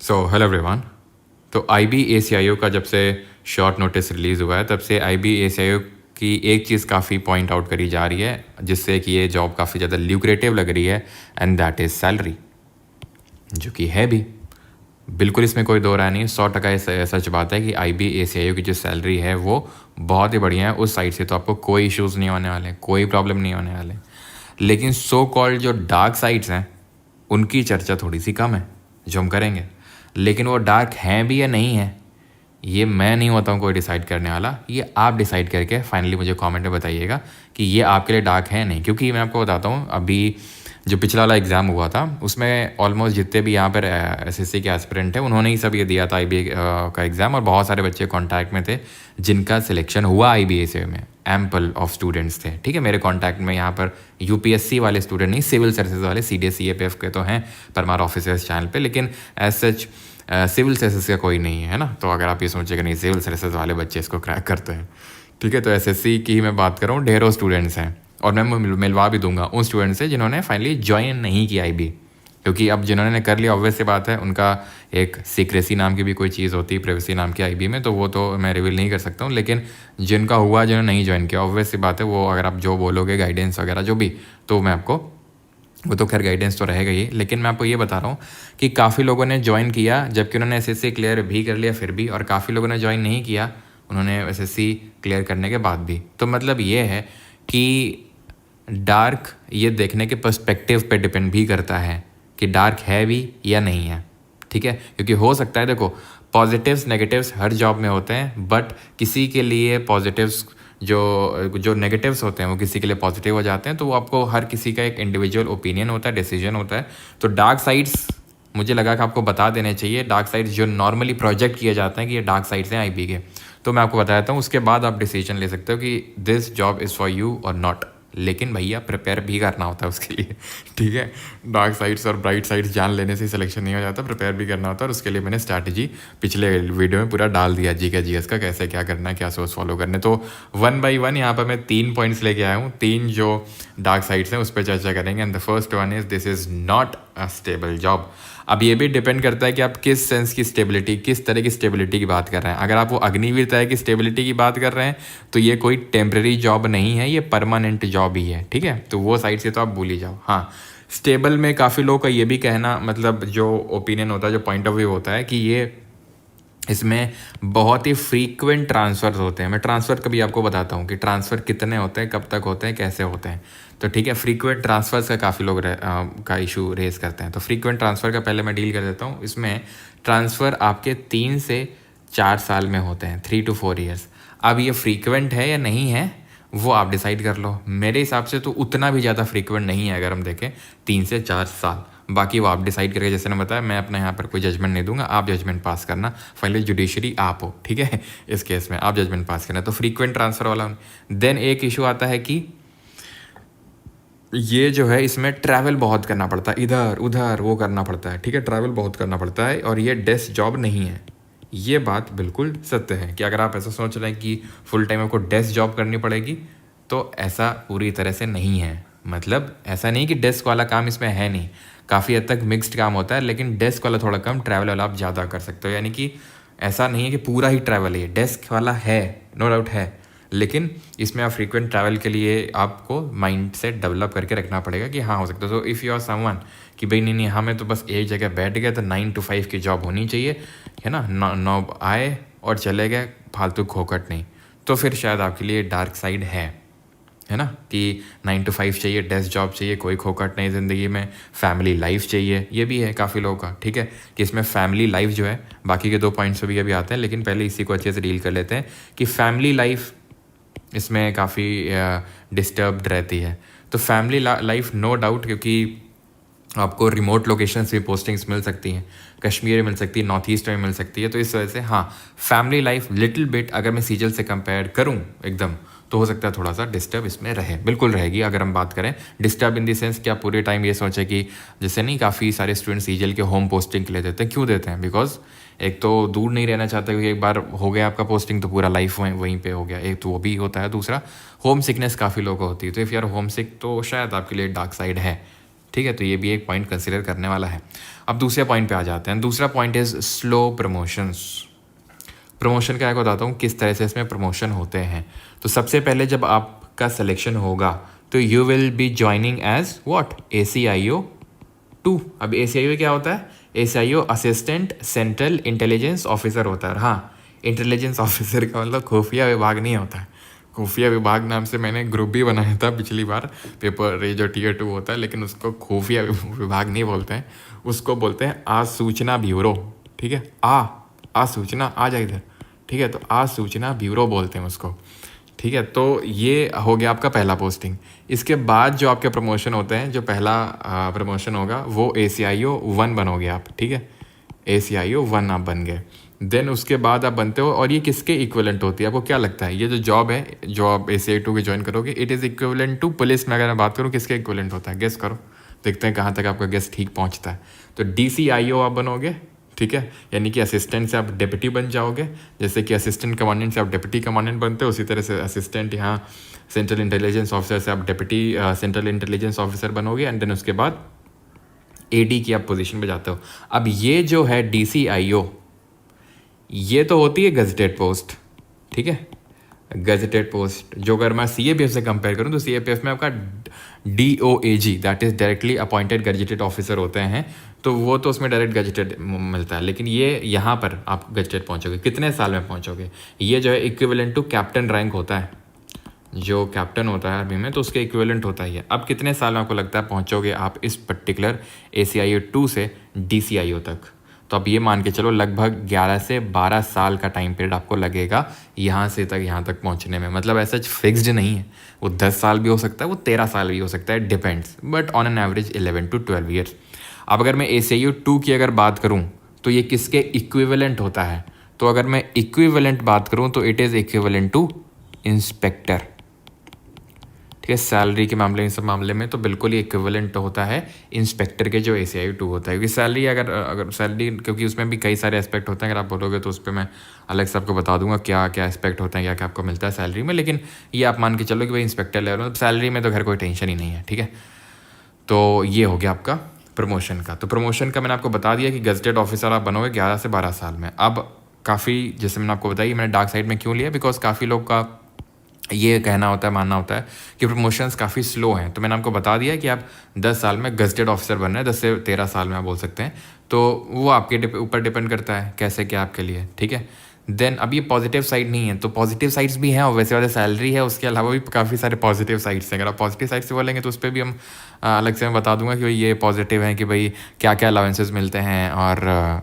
Hello everyone. तो IB ACIO का जब से शॉर्ट नोटिस रिलीज़ हुआ है तब से IB ACIO की एक चीज़ काफ़ी पॉइंट आउट करी जा रही है जिससे कि ये जॉब काफ़ी ज़्यादा ल्यूक्रेटिव लग रही है, एंड दैट इज़ सैलरी, जो कि है भी। बिल्कुल इसमें कोई दो राय नहीं, 100% सच बात है कि IB ACIO की जो सैलरी है वो बहुत ही बढ़िया है। उस साइड से तो आपको कोई इश्यूज़ नहीं होने वाले, कोई प्रॉब्लम नहीं होने वाले। लेकिन सो कॉल्ड जो डार्क साइड्स हैं उनकी चर्चा थोड़ी सी कम है जो हम करेंगे। लेकिन वो डार्क हैं भी या नहीं है, ये मैं नहीं होता हूँ कोई डिसाइड करने वाला। ये आप डिसाइड करके फाइनली मुझे कमेंट में बताइएगा कि ये आपके लिए डार्क है नहीं। क्योंकि मैं आपको बताता हूँ, अभी जो पिछला वाला एग्ज़ाम हुआ था उसमें ऑलमोस्ट जितने भी यहाँ पर SSC के एस्पिरेंट हैं उन्होंने ही सब ये दिया था IB का एग्ज़ाम, और बहुत सारे बच्चे कॉन्टैक्ट में थे जिनका सिलेक्शन हुआ IBACIO में। एम्पल ऑफ स्टूडेंट्स थे, ठीक है, मेरे कॉन्टैक्ट में। यहाँ पर UPSC वाले स्टूडेंट नहीं, सिविल सर्विसेज वाले CDS CAPF के तो हैं परमार ऑफिसर्स चैनल पे, लेकिन एज सच सिविल सर्विसेज का कोई नहीं है ना। तो अगर आप ये सोचेगा नहीं सिविल सर्विसेज वाले बच्चे इसको क्रैक करते हैं, ठीक है, तो SSC की ही मैं बात कर रहा हूँ। ढेरों स्टूडेंट्स हैं और मैं मिलवा भी दूंगा उन स्टूडेंट्स से जिन्होंने फाइनली ज्वाइन नहीं किया IB। क्योंकि अब जिन्होंने कर लिया ऑब्वियस सी बात है उनका एक सीक्रेसी नाम की भी कोई चीज़ होती है, प्राइवेसी नाम की IB में, तो वो तो मैं रिवील नहीं कर सकता हूँ। लेकिन जिनका हुआ, जिन्होंने नहीं ज्वाइन किया, ऑब्वियस सी बात है वो अगर आप जो बोलोगे गाइडेंस वगैरह जो भी, तो मैं आपको, वो तो खैर गाइडेंस तो रहेगा ही। लेकिन मैं आपको ये बता रहा हूँ कि काफ़ी लोगों ने ज्वाइन किया जबकि उन्होंने SSC क्लियर भी कर लिया फिर भी, और काफ़ी लोगों ने ज्वाइन नहीं किया उन्होंने SSC क्लियर करने के बाद भी। तो मतलब ये है कि डार्क ये देखने के पर्सपेक्टिव पे डिपेंड भी करता है कि डार्क है भी या नहीं है, ठीक है। क्योंकि हो सकता है, देखो, पॉजिटिव्स नेगेटिव्स हर जॉब में होते हैं, बट किसी के लिए पॉजिटिव्स जो नेगेटिव्स होते हैं वो किसी के लिए पॉजिटिव हो जाते हैं। तो वो आपको हर किसी का एक इंडिविजुअल ओपिनियन होता है, डिसीजन होता है। तो डार्क साइड्स मुझे लगा कि आपको बता देने चाहिए, डार्क साइड्स जो नॉर्मली प्रोजेक्ट किए जाते हैं कि ये डार्क साइड्स हैं IB के। तो मैं आपको बता देता हूँ, उसके बाद आप डिसीजन ले सकते हो कि this job is for you और नॉट। लेकिन भैया प्रिपेयर भी करना होता है उसके लिए, ठीक है। डार्क साइड्स और ब्राइट साइड्स जान लेने से सिलेक्शन नहीं हो जाता, प्रिपेयर भी करना होता है। और उसके लिए मैंने स्ट्रैटेजी पिछले वीडियो में पूरा डाल दिया, GS का कैसे क्या करना है, क्या सोच फॉलो करने। तो 1 by 1 यहाँ पर मैं 3 पॉइंट्स लेके आया हूँ, 3 जो डार्क साइड्स हैं उस पर चर्चा करेंगे। And the first one is this is not a stable job. अब ये भी डिपेंड करता है कि आप किस सेंस की स्टेबिलिटी, किस तरह की स्टेबिलिटी की बात कर रहे हैं। अगर आप वो अग्निवीर तरह की स्टेबिलिटी की बात कर रहे हैं तो ये कोई टेम्प्रेरी जॉब नहीं है, ये परमानेंट जॉब ही है, ठीक है। तो वो साइड से तो आप भूल ही जाओ। हाँ, स्टेबल में काफ़ी लोगों का ये भी कहना, मतलब जो ओपिनियन होता है, जो पॉइंट ऑफ व्यू होता है कि ये इसमें बहुत ही फ्रीक्वेंट ट्रांसफ़र्स होते हैं। मैं ट्रांसफ़र कभी आपको बताता हूँ कि ट्रांसफ़र कितने होते हैं, कब तक होते हैं, कैसे होते हैं। तो ठीक है, फ्रीक्वेंट ट्रांसफ़र्स का काफ़ी लोग का इशू रेस करते हैं। तो फ्रीक्वेंट ट्रांसफ़र का पहले मैं डील कर देता हूँ। इसमें ट्रांसफ़र आपके 3 से 4 साल में होते हैं, 3 to 4 years। अब ये फ्रीक्वेंट है या नहीं है वो आप डिसाइड कर लो। मेरे हिसाब से तो उतना भी ज़्यादा फ्रीक्वेंट नहीं है अगर हम देखें, 3 से 4 साल। बाकी वो आप डिसाइड करके, जैसे मैंने बताया, मैं अपना यहाँ पर कोई जजमेंट नहीं दूंगा, आप जजमेंट पास करना। फाइनली जुडिशरी आप हो, ठीक है, इस केस में आप जजमेंट पास करना। तो फ्रीक्वेंट ट्रांसफ़र वाला। देन एक इशू आता है कि ये जो है इसमें ट्रैवल बहुत करना पड़ता है, इधर उधर वो करना पड़ता है, ठीक है, ट्रैवल बहुत करना पड़ता है। और ये डेस्क जॉब नहीं है, ये बात बिल्कुल सत्य है कि अगर आप ऐसा सोच रहे हैं कि फुल टाइम आपको डेस्क जॉब करनी पड़ेगी, तो ऐसा पूरी तरह से नहीं है। मतलब ऐसा नहीं कि डेस्क वाला काम इसमें है नहीं, काफ़ी हद तक मिक्स्ड काम होता है, लेकिन डेस्क वाला थोड़ा कम, ट्रैवल वाला आप ज़्यादा कर सकते हो। यानी कि ऐसा नहीं है कि पूरा ही ट्रैवल है, डेस्क वाला है, नो डाउट है, लेकिन इसमें आप फ्रीक्वेंट ट्रैवल के लिए आपको माइंड सेट डेवलप करके रखना पड़ेगा कि हाँ हो सकता है। तो इफ़ यू आर समवन कि भाई नहीं हमें तो बस एक जगह बैठ गए, तो 9 to 5 की जॉब होनी चाहिए, है ना, 9 आए और चले गए, फालतू खोखट नहीं, तो फिर शायद आपके लिए डार्क साइड है ना, कि 9 to 5 चाहिए, डेस्क जॉब चाहिए, कोई खोखट नहीं ज़िंदगी में, फैमिली लाइफ चाहिए, ये भी है काफ़ी लोगों का, ठीक है, कि इसमें फैमिली लाइफ जो है, बाकी के 2 पॉइंट्स भी अभी आते हैं, लेकिन पहले इसी को अच्छे से डील कर लेते हैं कि फैमिली लाइफ इसमें काफ़ी डिस्टर्ब्ड रहती है। तो फैमिली लाइफ नो डाउट, क्योंकि आपको रिमोट लोकेशन से पोस्टिंग्स मिल सकती हैं, कश्मीर में मिल सकती है, नॉर्थ ईस्ट में मिल सकती है। तो इस वजह से हाँ, फैमिली लाइफ लिटिल बिट अगर मैं सीजल से कंपेयर करूँ एकदम, तो हो सकता है थोड़ा सा डिस्टर्ब इसमें रहे, बिल्कुल रहेगी। अगर हम बात करें डिस्टर्ब इन दी सेंस कि आप पूरे टाइम ये सोचें कि जैसे नहीं, काफ़ी सारे स्टूडेंट्स सीजल के होम पोस्टिंग के लिए देते हैं। क्यों देते हैं? बिकॉज एक तो दूर नहीं रहना चाहते, क्योंकि एक बार हो गया आपका पोस्टिंग तो पूरा लाइफ वहीं पे हो गया, एक तो वो भी होता है, दूसरा होम सिकनेस काफ़ी लोगों को होती है। तो इफ़ यार होम सिक, तो शायद आपके लिए डार्क साइड है, ठीक है, तो ये भी एक पॉइंट कंसिडर करने वाला है। अब दूसरे पॉइंट पे आ जाते हैं। दूसरा point is slow promotions. Promotion का बताता हूँ किस तरह से इसमें प्रमोशन होते हैं। तो सबसे पहले जब आपका सिलेक्शन होगा तो you will be joining as what, ACIO 2। अब ACIO क्या होता है? ACIO assistant central intelligence officer होता है। हाँ, इंटेलिजेंस ऑफिसर का मतलब खुफिया विभाग नहीं होता है। खुफिया विभाग नाम से मैंने ग्रुप भी बनाया था पिछली बार पेपर, ये जो Tier 2 होता है, लेकिन उसको खुफिया विभाग नहीं बोलते हैं, उसको बोलते हैं आसूचना ब्यूरो। ठीक है, आसूचना, आ जाए इधर। ठीक है, तो आसूचना ब्यूरो बोलते हैं उसको। ठीक है, तो ये हो गया आपका पहला पोस्टिंग। इसके बाद जो आपके प्रमोशन होते हैं, जो पहला प्रमोशन होगा वो ACIO 1 बनोगे आप। ठीक है, ACIO 1 आप बन गए। देन उसके बाद आप बनते हो, और ये किसके इक्विवेलेंट होती है? आपको क्या लगता है ये जो जॉब है, जो आप ACIO 2 के ज्वाइन करोगे, it is equivalent to police में? अगर मैं बात करूँ किसके इक्विवेलेंट होता है, गेस करो, देखते हैं कहाँ तक आपका गेस ठीक पहुँचता है। तो DCIO आप बनोगे। ठीक है, यानी कि असिस्टेंट से आप डिप्टी बन जाओगे। जैसे कि असिस्टेंट कमांडेंट से आप डिप्टी कमांडेंट बनते हो, उसी तरह से असिस्टेंट यहाँ सेंट्रल इंटेलिजेंस ऑफिसर से आप डिप्टी सेंट्रल इंटेलिजेंस ऑफिसर बनोगे। एंड देन उसके बाद AD की आप पोजीशन पे जाते हो। अब ये जो है DCIO, ये तो होती है गजटेड पोस्ट। ठीक है, गजटेड पोस्ट, जो अगर मैं CAPF से कंपेयर करूँ तो CAPF में आपका DOAG, that is directly appointed gazetted officer होते हैं, तो वो तो उसमें डायरेक्ट गजटेड मिलता है। लेकिन ये यहाँ पर आप गजटेड पहुँचोगे कितने साल में पहुँचोगे? ये जो है इक्विवेलेंट टू कैप्टन रैंक होता है। जो कैप्टन होता है आर्मी में, तो उसके इक्विवेलेंट होता ही है। अब कितने साल में आपको लगता है पहुँचोगे आप इस पर्टिकुलर ACIO 2 से DCIO तक? तो अब ये मान के चलो लगभग 11 से 12 साल का टाइम पीरियड आपको लगेगा यहाँ से तक, यहाँ तक पहुँचने में। मतलब ऐसा फिक्स्ड नहीं है, वो 10 साल भी हो सकता है, वो 13 साल भी हो सकता है, depends, but on an average 11 to 12 years. अब अगर मैं ACIO 2 की अगर बात करूँ तो ये किसके इक्विवेलेंट होता है? तो अगर मैं इक्विवेलेंट बात करूँ तो it is equivalent to inspector. ठीक है, सैलरी के मामले, इन सब मामले में तो बिल्कुल ही इक्विवेलेंट होता है इंस्पेक्टर के जो ACIO 2 होता है। क्योंकि सैलरी अगर सैलरी, क्योंकि उसमें भी कई सारे एस्पेक्ट होते हैं, अगर आप बोलोगे तो उस पर मैं अलग से आपको बता दूंगा क्या क्या एस्पेक्ट होते हैं, क्या क्या आपको मिलता है सैलरी में। लेकिन ये आप मान के चलो कि भाई इंस्पेक्टर लेवल में सैलरी में तो खैर कोई टेंशन ही नहीं है। ठीक है, तो ये हो गया आपका प्रमोशन का। तो प्रमोशन का मैंने आपको बता दिया कि गजटेड ऑफिसर आप बनोगे 11 से 12 साल में। अब काफ़ी, जैसे मैंने आपको बताया, मैंने डार्क साइड में क्यों लिया, बिकॉज काफ़ी लोग का ये कहना होता है, मानना होता है कि प्रमोशंस काफ़ी स्लो हैं। तो मैंने आपको बता दिया कि आप 10 साल में गजटेड ऑफिसर बन रहे हैं, 10 से 13 साल में आप बोल सकते हैं। तो वो आपके ऊपर डिपेंड करता है कैसे क्या आपके लिए। ठीक है, देन अब ये पॉजिटिव साइड नहीं है, तो पॉजिटिव साइड्स भी हैं, और वैसे वाले सैलरी है, उसके अलावा भी काफ़ी सारे पॉजिटिव साइड्स हैं। अगर आप पॉजिटिव साइड से बोलेंगे तो उस पर भी हम अलग से मैं बता दूंगा कि भाई ये पॉजिटिव है कि भाई क्या क्या अलाउंसेस मिलते हैं, और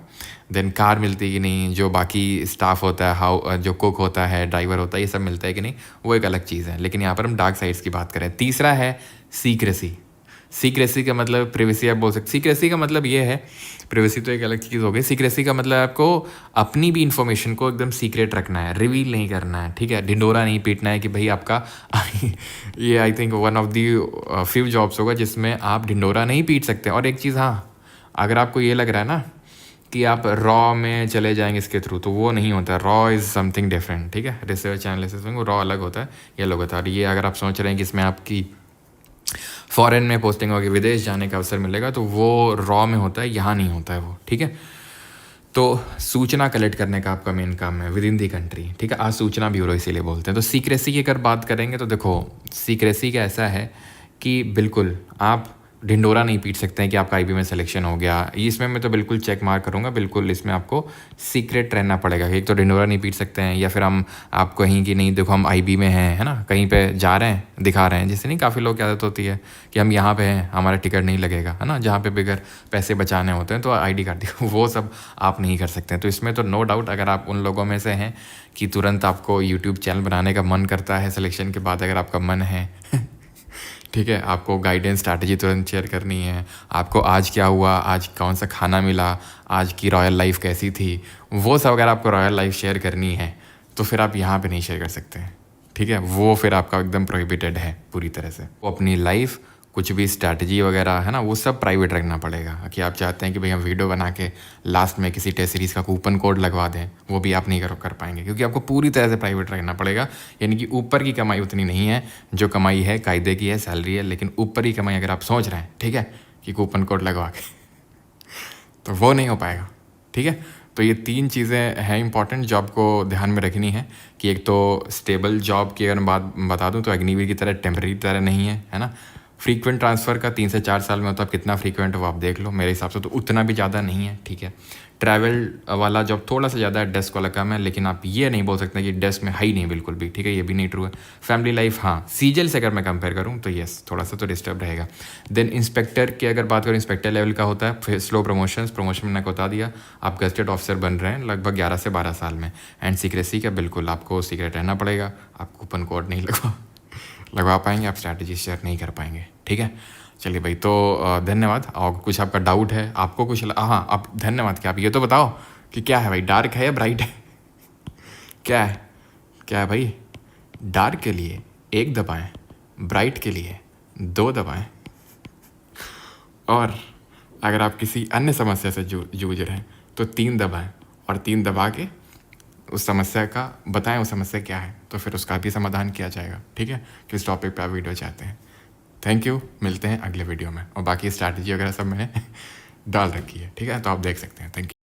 देन कार मिलती है कि नहीं, जो बाकी स्टाफ होता है, जो कुक होता है, ड्राइवर होता है, ये सब मिलता है कि नहीं, वो एक अलग चीज़ है। लेकिन यहाँ पर हम डार्क साइड्स की बात करें। तीसरा है सीक्रेसी। सीक्रेसी का मतलब प्रिवेसी आप बोल सकते। सीक्रेसी का मतलब ये है, प्रिवेसी तो एक अलग चीज़ हो गई, सीक्रेसी का मतलब आपको अपनी भी इन्फॉर्मेशन को एकदम सीक्रेट रखना है, रिवील नहीं करना है। ठीक है, ढिंडोरा नहीं पीटना है कि भाई आपका ये I think one of the few jobs होगा जिसमें आप ढिंडोरा नहीं पीट सकते। और एक चीज़, हाँ, अगर आपको ये लग रहा है ना कि आप रॉ में चले जाएंगे इसके थ्रू, तो वो नहीं होता। Raw is something different. ठीक है, रिसर्च एनालिसिस में रॉ अलग होता है, ये अलग होता है। और ये अगर आप सोच रहे हैं कि इसमें आपकी फॉरेन में पोस्टिंग होगी, विदेश जाने का अवसर मिलेगा, तो वो रॉ में होता है, यहाँ नहीं होता है वो। ठीक है, तो सूचना कलेक्ट करने का आपका मेन काम है विद इन दी कंट्री। ठीक है, आज सूचना ब्यूरो इसीलिए बोलते हैं। तो सीक्रेसी की अगर बात करेंगे तो देखो, सीक्रेसी का ऐसा है कि बिल्कुल आप ढिंडोरा नहीं पीट सकते हैं कि आपका IB में सिलेक्शन हो गया। इसमें मैं तो बिल्कुल चेक मार्क करूँगा, बिल्कुल इसमें आपको सीक्रेट रहना पड़ेगा। एक तो ढिंडोरा नहीं पीट सकते हैं, या फिर हम आप कहीं कि नहीं देखो हम IB में हैं, है ना, कहीं पे जा रहे हैं, दिखा रहे हैं, जिससे नहीं काफ़ी लोग की आदत होती है कि हम यहाँ पे हैं, हमारा टिकट नहीं लगेगा, है ना, जहाँ पे बगैर पैसे बचाने होते हैं तो ID कार्ड दिखा, वो सब आप नहीं कर सकते हैं। तो इसमें तो नो डाउट अगर आप उन लोगों में से हैं कि तुरंत आपको यूट्यूब चैनल बनाने का मन करता है सिलेक्शन के बाद, अगर आपका मन है ठीक है, आपको गाइडेंस स्ट्रैटेजी तुरंत शेयर करनी है, आपको आज क्या हुआ, आज कौन सा खाना मिला, आज की रॉयल लाइफ कैसी थी, वो सब अगर आपको रॉयल लाइफ शेयर करनी है तो फिर आप यहाँ पे नहीं शेयर कर सकते हैं। ठीक है, वो फिर आपका एकदम प्रोहिबिटेड है पूरी तरह से। वो अपनी लाइफ, कुछ भी स्ट्रैटेजी वगैरह है ना, वो सब प्राइवेट रखना पड़ेगा। कि आप चाहते हैं कि भाई हम वीडियो बना के लास्ट में किसी टेस्ट सीरीज़ का कूपन कोड लगवा दें, वो भी आप नहीं कर पाएंगे, क्योंकि आपको पूरी तरह से प्राइवेट रखना पड़ेगा। यानी कि ऊपर की कमाई उतनी नहीं है, जो कमाई है कायदे की है, सैलरी है, लेकिन ऊपर की कमाई अगर आप सोच रहे हैं, ठीक है, कि कूपन कोड लगवा के तो वो नहीं हो पाएगा, ठीक है। तो ये 3 चीज़ें हैं इंपॉर्टेंट जो आपको ध्यान में रखनी है कि एक तो स्टेबल जॉब की अगर बात बता दूं तो अग्निवीर की तरह टेम्परेरी तरह नहीं है ना। फ्रीक्वेंट ट्रांसफ़र का 3 से 4 साल में होता है, कितना फ्रीक्वेंट हो आप देख लो, मेरे हिसाब से तो उतना भी ज़्यादा नहीं है, ठीक है। ट्रैवल वाला जॉब थोड़ा सा ज़्यादा है, डेस्क वाला कम है, लेकिन आप ये नहीं बोल सकते कि डेस्क में है ही नहीं बिल्कुल भी, ठीक है, ये भी नहीं ट्रू है। फैमिली लाइफ हाँ सीजल से अगर मैं कंपेयर करूँ तो येस थोड़ा सा तो डिस्टर्ब रहेगा। देन इंस्पेक्टर की अगर बात करूँ, इंस्पेक्टर लेवल का होता है, फिर स्लो प्रमोशन मैंने बता दिया, आप गजटेड ऑफिसर बन रहे हैं लगभग 11 से 12 साल में। एंड सीक्रेसी का बिल्कुल आपको सीक्रेट रहना पड़ेगा, आप कूपन कोड नहीं लगवा पाएंगे, आप स्ट्रैटेजी शेयर नहीं कर पाएंगे, ठीक है। चलिए भाई, तो धन्यवाद। और कुछ आपका डाउट है, आपको कुछ हाँ आप धन्यवाद, क्या आप ये तो बताओ कि क्या है भाई, डार्क है या ब्राइट है? क्या है भाई? डार्क के लिए 1 दबाएं, ब्राइट के लिए 2 दबाएं, और अगर आप किसी अन्य समस्या से जूझ रहे हैं तो 3 दबाएं, और 3 दबा के उस समस्या का बताएं वो समस्या क्या है, तो फिर उसका भी समाधान किया जाएगा, ठीक है। किस टॉपिक पे आप वीडियो चाहते हैं। थैंक यू, मिलते हैं अगले वीडियो में, और बाकी स्ट्रैटेजी वगैरह सब मैंने डाल रखी है, ठीक है, तो आप देख सकते हैं। Thank you.